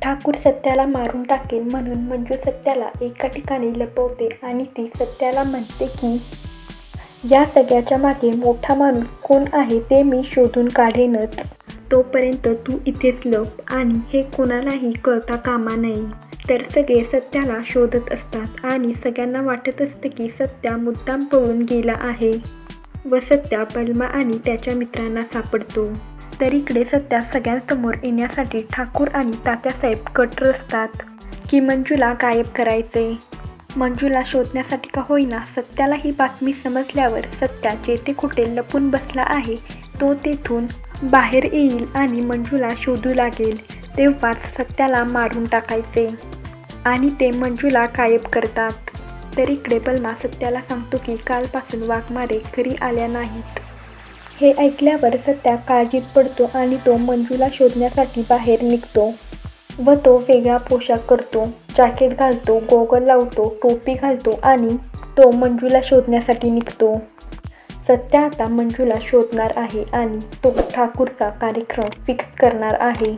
ठाकूर सत्याला मारून टाकेल म्हणून मंजू सत्याला एका ठिकाणी लपवते आणि ती सत्याला म्हणते की या सगळ्याच्या मागे मोठा माणूस कोण आहे ते मी शोधून काढेनच, तोपर्यंत तू इथेच लप आणि हे कोणालाही कळता कामा नये. तर सगळे सत्याला शोधत असतात आणि सगळ्यांना वाटत असते की सत्या मुद्दाम पळून गेला आहे व सत्या बलमा आणि त्याच्या मित्रांना सापडतो. तर इकडे सत्या सगळ्यांसमोर येण्यासाठी ठाकूर आणि तात्यासाहेब कट रचतात की मंजूला गायब करायचे. मंजूला शोधण्यासाठी का होईना सत्याला ही बातमी समजल्यावर सत्या जेथे कुठे लपून बसला आहे तो तेथून बाहेर येईल आणि मंजूला शोधू लागेल. तेव्हाच सत्याला मारून टाकायचे आणि ते मंजूला गायब करतात. तर इकडे बलमा सत्याला सांगतो की कालपासून वाघमारे घरी आल्या नाहीत. हे ऐकल्यावर सत्या काळजीत पडतो आणि तो मंजूला शोधण्यासाठी बाहेर निघतो व तो वेगळा पोशाख करतो, जॅकेट घालतो, गॉगल लावतो, टोपी घालतो आणि तो मंजूला शोधण्यासाठी निघतो. सत्या आता मंजूला शोधणार आहे आणि तो ठाकूरचा कार्यक्रम फिक्स करणार आहे.